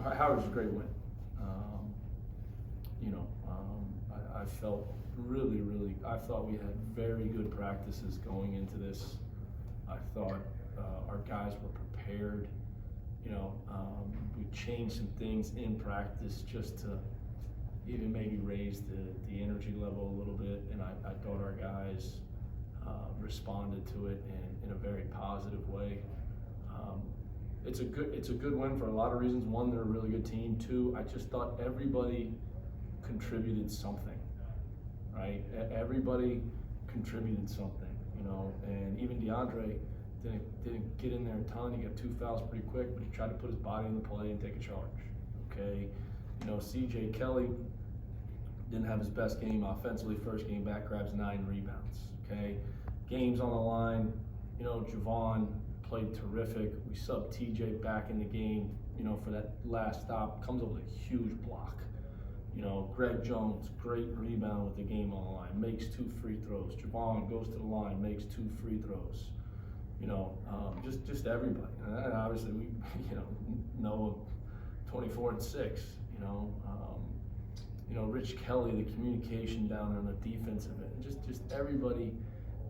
Howard's a great win. I felt I thought we had very good practices going into this. I thought our guys were prepared. We changed some things in practice just to even maybe raise the energy level a little bit, and I thought our guys responded to it in a very positive way. It's a good win for a lot of reasons. One, they're a really good team. Two, I just thought everybody contributed something, right? Everybody contributed something, and even DeAndre didn't get in there a ton. He got 2 fouls pretty quick, but he tried to put his body in the play and take a charge, okay? CJ Kelly didn't have his best game offensively. First game back, grabs 9 rebounds, okay? Games on the line, Javon played terrific. We subbed TJ back in the game, for that last stop, comes up with a huge block. Greg Jones, great rebound with the game on the line, makes 2 free throws. Javon goes to the line, makes 2 free throws. Just everybody. And obviously we, Noah 24-6, Rich Kelly, the communication down on the defensive end, just everybody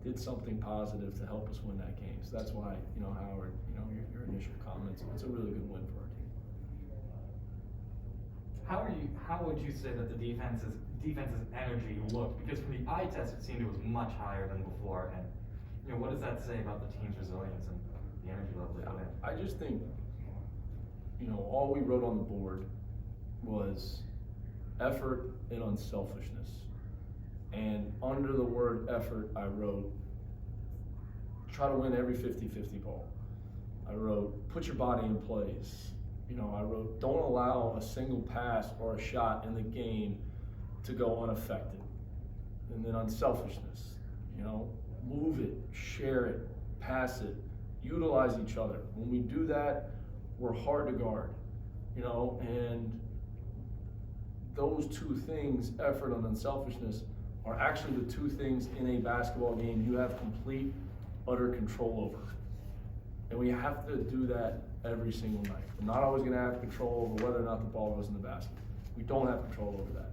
did something positive to help us win that game. So that's why, Howard, your initial comments, it's a really good win for our team. How would you say that the defense's energy looked? Because from the eye test, it seemed it was much higher than before. And what does that say about the team's resilience and the energy level they put in? I just think, all we wrote on the board was effort and unselfishness. And under the word effort, I wrote, try to win every 50-50 ball. I wrote, put your body in place. I wrote, don't allow a single pass or a shot in the game to go unaffected. And then unselfishness, move it, share it, pass it, utilize each other. When we do that, we're hard to guard, and those 2 things, effort and unselfishness, are actually the 2 things in a basketball game you have complete, utter control over. And we have to do that every single night. We're not always going to have control over whether or not the ball goes in the basket. We don't have control over that.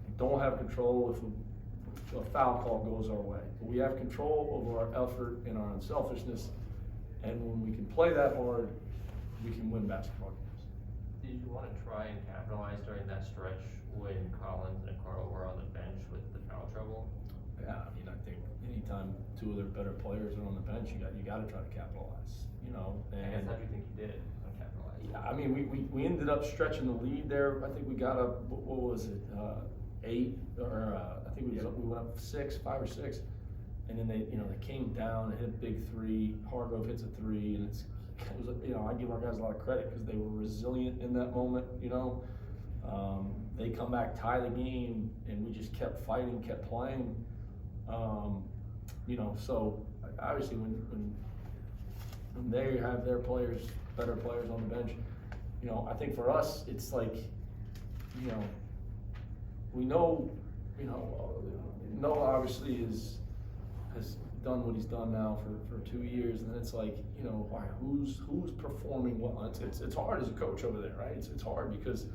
We don't have control if a foul call goes our way. But we have control over our effort and our unselfishness. And when we can play that hard, we can win basketball games. Did you want to try and capitalize during that stretch when Collins and Carl were on the bench with the foul trouble? Yeah, I think anytime 2 of their better players are on the bench, you got to try to capitalize. And I guess how do you think you did on capitalizing? Yeah, we ended up stretching the lead there. I think we got up, what was it, 8, or I think we went up 5 or 6, and then they came down and hit a big 3. Hargrove hits a 3, and it was I give our guys a lot of credit because they were resilient in that moment. They come back, tie the game, and we just kept fighting, kept playing. So obviously when they have their players, better players on the bench, I think for us it's like, we know, Noah obviously has done what he's done now for 2 years, and it's like, who's performing well? It's hard as a coach over there, right? It's hard because,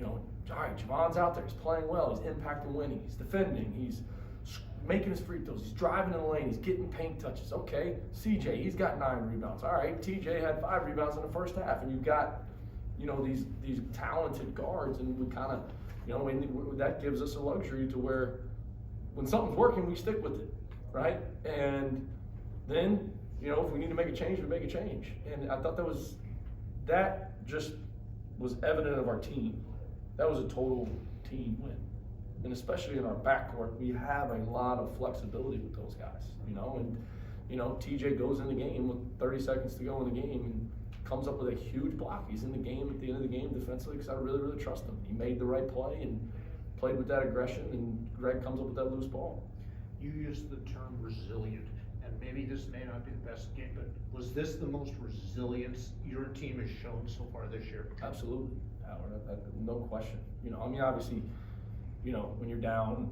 all right, Javon's out there, he's playing well, he's impacting winning, he's defending, he's making his free throws, he's driving in the lane, he's getting paint touches. Okay, CJ, he's got 9 rebounds. All right, TJ had 5 rebounds in the first half, and you've got, these talented guards, and we kind of, that gives us a luxury to where when something's working, we stick with it, right? And then, if we need to make a change, we make a change. And I thought that just was evident of our team. That was a total team win. And especially in our backcourt, we have a lot of flexibility with those guys, and TJ goes in the game with 30 seconds to go in the game and comes up with a huge block. He's in the game at the end of the game defensively because I really, really trust him. He made the right play and played with that aggression, and Greg comes up with that loose ball. You used the term resilient, and maybe this may not be the best game, but was this the most resilience your team has shown so far this year? Absolutely, Howard, no question. Obviously, when you're down,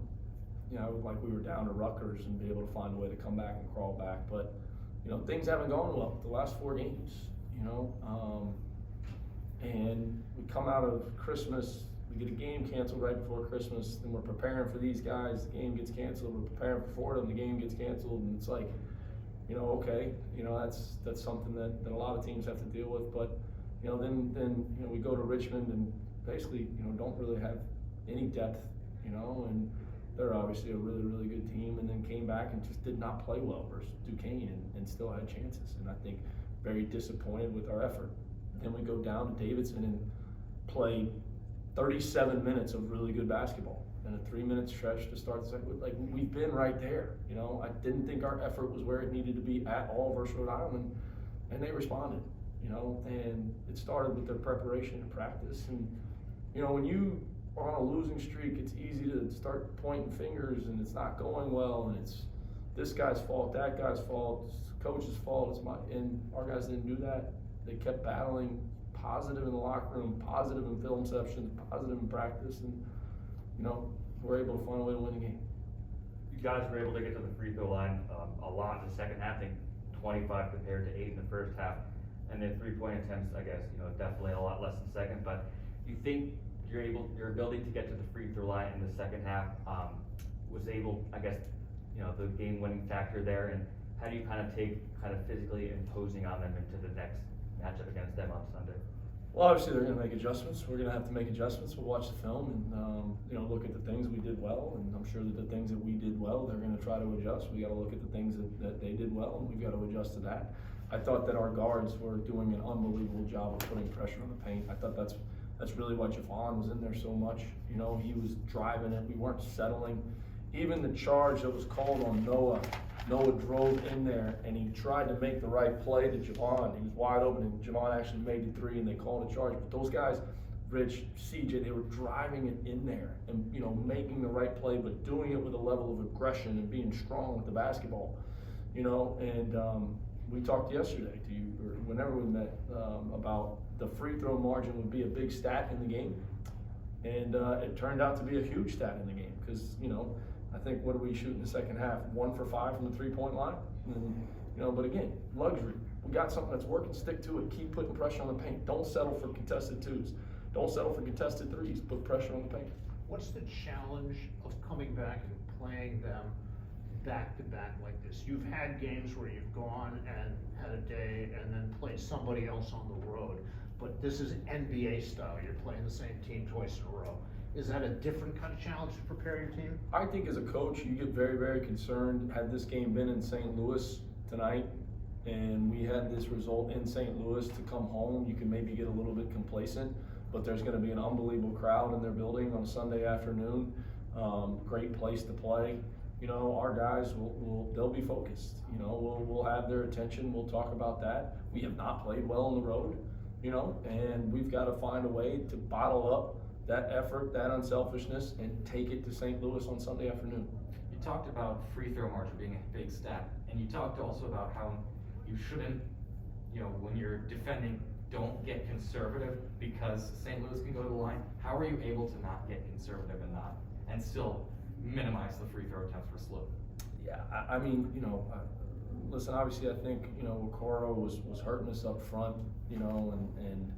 like we were down to Rutgers and be able to find a way to come back and crawl back, but things haven't gone well the last 4 games, and we come out of Christmas, we get a game canceled right before Christmas, then we're preparing for these guys, the game gets canceled, we're preparing for Fordham, the game gets canceled, and it's like, you know, okay, you know, that's something that a lot of teams have to deal with, but, you know, then you know, we go to Richmond and basically, you know, don't really have any depth, you know, and they're obviously a really, really good team, and then came back and just did not play well versus Duquesne and still had chances, and I think very disappointed with our effort. Then we go down to Davidson and play 37 minutes of really good basketball and a 3-minute stretch to start the second. Like, we've been right there, you know. I didn't think our effort was where it needed to be at all versus Rhode Island, and they responded, you know, and it started with their preparation and practice. And, you know, when you are on a losing streak, it's easy to start pointing fingers and it's not going well and it's this guy's fault, that guy's fault, it's the coach's fault, and our guys didn't do that. They kept battling, positive in the locker room, positive in film sessions, positive in practice, and, you know, we're able to find a way to win the game. You guys were able to get to the free throw line a lot in the second half, I think 25 compared to 8 in the first half. And then 3-point attempts, I guess, you know, definitely a lot less in the second. But you think your ability to get to the free throw line in the second half was able, I guess, you know, the game-winning factor there. And how do you kind of take physically imposing on them into the next matchup against them on Sunday? Well, obviously they're going to make adjustments. We're going to have to make adjustments. We'll watch the film and you know, look at the things we did well, and I'm sure that the things that we did well, they're going to try to adjust. We got to look at the things that they did well, and we've got to adjust to that. I thought that our guards were doing an unbelievable job of putting pressure on the paint. I thought that's really why Javon was in there so much. You know, he was driving it. We weren't settling. Even the charge that was called on Noah drove in there and he tried to make the right play to Javon. He was wide open and Javon actually made the three and they called a charge. But those guys, Rich, CJ, they were driving it in there and, you know, making the right play, but doing it with a level of aggression and being strong with the basketball, you know. And we talked yesterday to you, or whenever we met, about the free throw margin would be a big stat in the game. And it turned out to be a huge stat in the game because, you know, I think, what do we shoot in the second half? 1 for 5 from the 3-point line? And, you know, but again, luxury. We got something that's working, stick to it, keep putting pressure on the paint. Don't settle for contested twos. Don't settle for contested threes, put pressure on the paint. What's the challenge of coming back and playing them back to back like this? You've had games where you've gone and had a day and then played somebody else on the road, but this is NBA style. You're playing the same team twice in a row. Is that a different kind of challenge to prepare your team? I think as a coach, you get very, very concerned. Had this game been in St. Louis tonight and we had this result in St. Louis to come home, you can maybe get a little bit complacent, but there's going to be an unbelievable crowd in their building on Sunday afternoon. Great place to play. You know, our guys they'll be focused. You know, we'll have their attention. We'll talk about that. We have not played well on the road, you know, and we've got to find a way to bottle up that effort, that unselfishness, and take it to St. Louis on Sunday afternoon. You talked about free throw margin being a big stat, and you talked also about how you shouldn't, you know, when you're defending, don't get conservative because St. Louis can go to the line. How are you able to not get conservative and still minimize the free throw attempts for Sloop? Yeah, I mean, you know, listen, obviously I think, you know, Okoro was hurting us up front, you know, and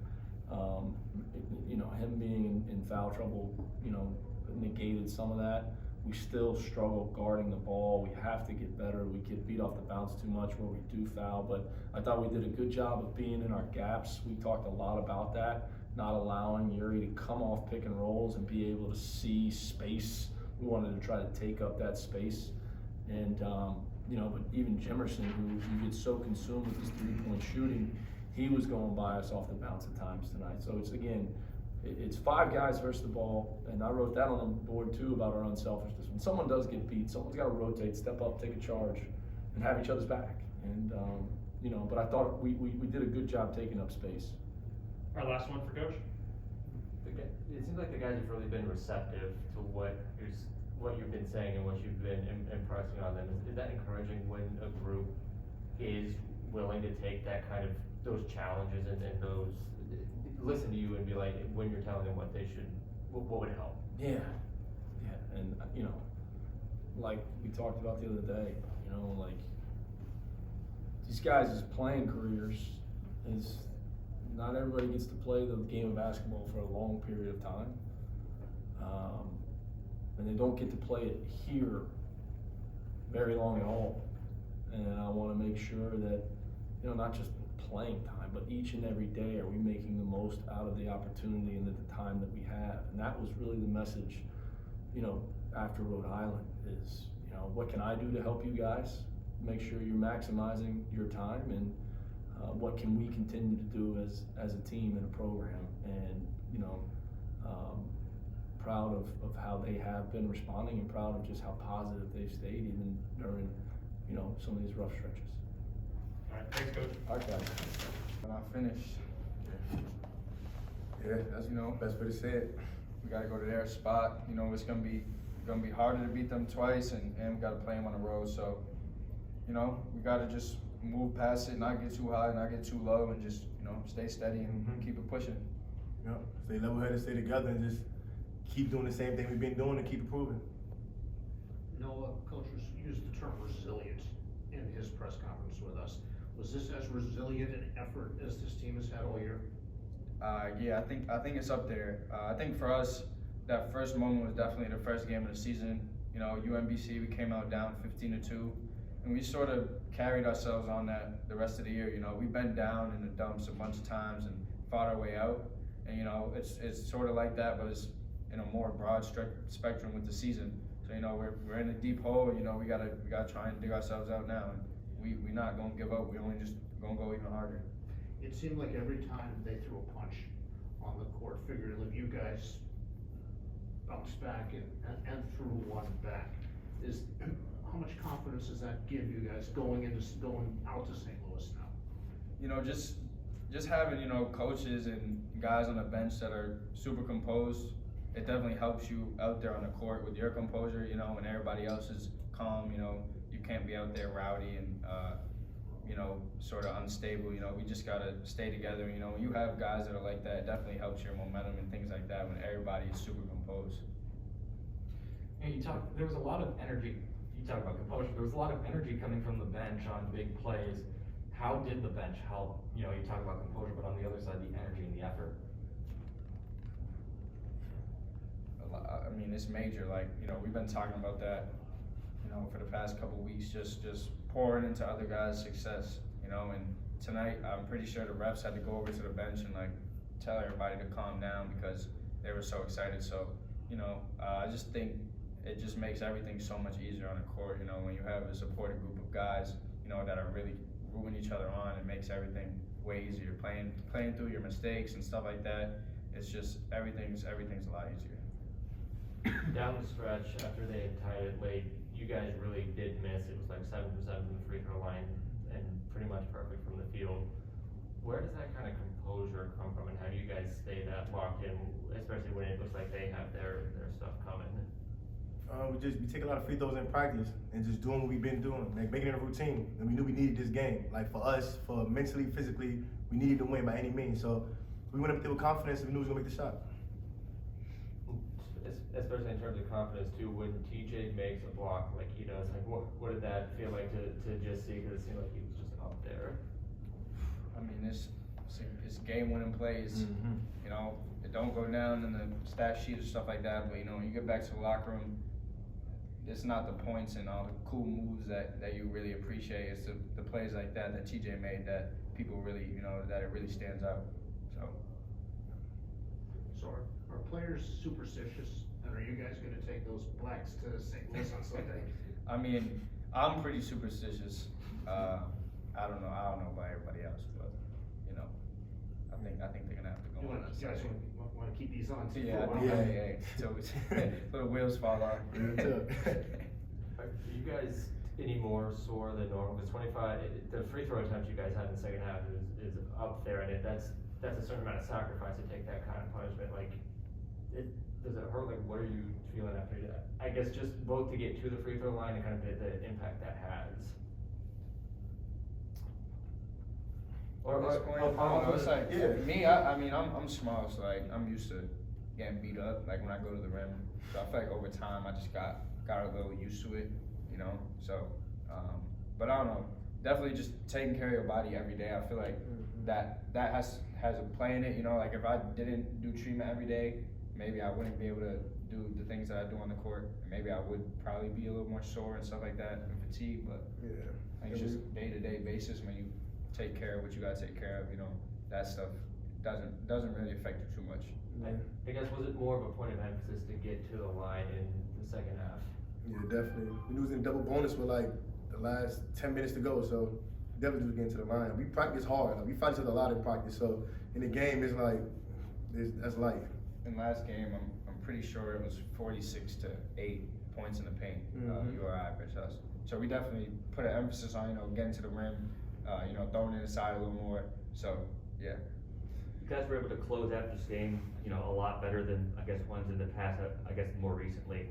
you know, him being in foul trouble, you know, negated some of that. We still struggle guarding the ball. We have to get better. We get beat off the bounce too much where we do foul, but I thought we did a good job of being in our gaps. We talked a lot about that, not allowing Yuri to come off pick and rolls and be able to see space. We wanted to try to take up that space. And, you know, but even Jimerson, who gets so consumed with his 3-point shooting, he was going by us off the bounce at times tonight. So it's, again, it's 5 guys versus the ball, and I wrote that on the board too about our unselfishness. When someone does get beat, someone's got to rotate, step up, take a charge, and have each other's back. And, you know, but I thought we did a good job taking up space. Our last one for Coach. It seems like the guys have really been receptive to what you've been saying and what you've been impressing on them. Is that encouraging when a group is willing to take that kind of those challenges and those listen to you and be like, when you're telling them what they should, what would help? Yeah, and you know, like we talked about the other day, you know, like these guys' playing careers is not everybody gets to play the game of basketball for a long period of time. And they don't get to play it here very long at all. And I wanna make sure that, you know, not just playing time, but each and every day are we making the most out of the opportunity and the time that we have. And that was really the message, you know, after Rhode Island is, you know, what can I do to help you guys? Make sure you're maximizing your time, and what can we continue to do as a team and a program. And, you know, proud of how they have been responding, and proud of just how positive they've stayed even during, you know, some of these rough stretches. All right, thanks, Coach. Okay. When I finish, yeah, that's, you know, best way to say it. We gotta go to their spot. You know, it's gonna be harder to beat them twice, and we gotta play them on the road. So, you know, we gotta just move past it, not get too high, not get too low, and just, you know, stay steady and keep it pushing. Yeah, stay level-headed, stay together, and just keep doing the same thing we've been doing and keep improving. Noah, Coach used the term resilient in his press conference with us. Was this as resilient an effort as this team has had all year? Yeah, I think it's up there. I think for us, that first moment was definitely the first game of the season. You know, UMBC, we came out down 15-2, and we sort of carried ourselves on that the rest of the year. You know, we've been down in the dumps a bunch of times and fought our way out. And, you know, it's sort of like that, but it's in a more broad spectrum with the season. So, you know, we're in a deep hole. You know, we gotta try and dig ourselves out now. And we're not gonna give up. We only just gonna go even harder. It seemed like every time they threw a punch on the court, figuratively, you guys bounced back and threw one back. How much confidence does that give you guys going out to St. Louis now? You know, just having, you know, coaches and guys on the bench that are super composed, it definitely helps you out there on the court with your composure. You know, when everybody else is calm, you know, you can't be out there rowdy and, you know, sort of unstable. You know, we just gotta stay together. You know, when you have guys that are like that, it definitely helps your momentum and things like that when everybody is super composed. And there was a lot of energy, you talk about composure, there was a lot of energy coming from the bench on big plays. How did the bench help? You know, you talk about composure, but on the other side, the energy and the effort. I mean, it's major. Like, you know, we've been talking about that, you know, for the past couple weeks, just pouring into other guys' success, you know. And tonight, I'm pretty sure the refs had to go over to the bench and like tell everybody to calm down because they were so excited. So, you know, I just think it just makes everything so much easier on the court. You know, when you have a supportive group of guys, you know, that are really rooting each other on, it makes everything way easier. Playing through your mistakes and stuff like that, it's just everything's a lot easier. Down the stretch, after they had tied it late, you guys really did miss. It was like 7 for 7 from the free throw line and pretty much perfect from the field. Where does that kind of composure come from, and how do you guys stay that locked in, especially when it looks like they have their stuff coming? We take a lot of free throws in practice and just doing what we've been doing, like making it a routine. And we knew we needed this game. Like for us, for mentally, physically, we needed to win by any means. So we went up there with confidence and we knew we was gonna make the shot. Especially in terms of confidence too, when TJ makes a block like he does, like what did that feel like to just see? Because it seemed like he was just up there. I mean, it's game-winning plays. You know, it don't go down in the stat sheet or stuff like that. But you know, when you get back to the locker room, it's not the points and all the cool moves that you really appreciate. It's the plays like that TJ made that people really, you know, that it really stands out. So are players superstitious? And are you guys gonna take those blacks to St. Louis on Sunday? I mean, I'm pretty superstitious. I don't know about everybody else, but you know, I think they're gonna have to go. You guys wanna keep these on too? Yeah. So the wheels fall off. Are you guys any more sore than normal? Because 25, the free throw attempts you guys had in the second half is up there, and that's a certain amount of sacrifice to take that kind of punishment. Like, does it hurt? Like, what are you feeling after that? I guess just both to get to the free throw line and kind of the impact that has. It's like, me, I mean, I'm small, so like, I'm used to getting beat up, like when I go to the rim. So I feel like over time, I just got a little used to it, you know? So, but I don't know, definitely just taking care of your body every day. I feel like that has a play in it. You know, like if I didn't do treatment every day, maybe I wouldn't be able to do the things that I do on the court. Maybe I would probably be a little more sore and stuff like that and fatigue. But Yeah. I think it's just day-to-day basis when you take care of what you gotta take care of. You know, that stuff doesn't really affect you too much. I guess, was it more of a point of emphasis to get to the line in the second half? Yeah, definitely. We was in double bonus with like the last 10 minutes to go, so definitely was getting to the line. We practice hard. Like, we fight each other a lot in practice, so in the game it's like that's life. In last game, I'm pretty sure it was 46-8 points in the paint. Mhm. URI versus us. So we definitely put an emphasis on getting to the rim, throwing it inside a little more. So yeah. You guys were able to close out this game, a lot better than, I guess, ones in the past, I guess more recently.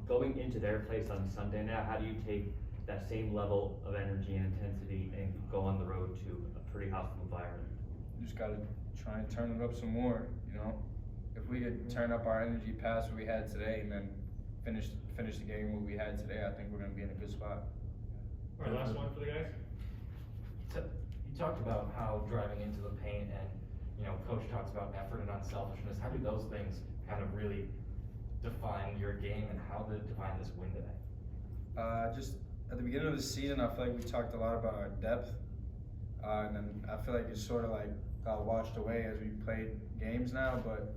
Going into their place on Sunday now, how do you take that same level of energy and intensity and go on the road to a pretty hostile environment? You just gotta try and turn it up some more, If we could turn up our energy past what we had today and then finish the game what we had today, I think we're gonna be in a good spot. All right, last one for the guys. You talked about how driving into the paint and, coach talks about effort and unselfishness. How do those things kind of really define your game and how to define this win today? Just at the beginning of the season, I feel like we talked a lot about our depth, and then I feel like it's sort of like got washed away as we played games now. But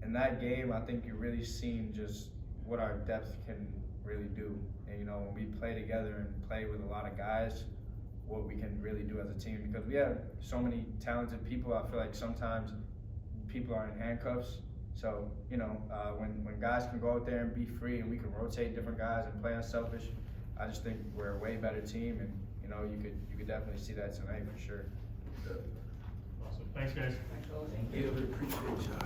in that game, I think you really seen just what our depth can really do. And when we play together and play with a lot of guys, what we can really do as a team, because we have so many talented people. I feel like sometimes people are in handcuffs. So, when guys can go out there and be free and we can rotate different guys and play unselfish, I just think we're a way better team, and you could definitely see that tonight for sure. Awesome. Thanks, guys. Thank you. We appreciate y'all.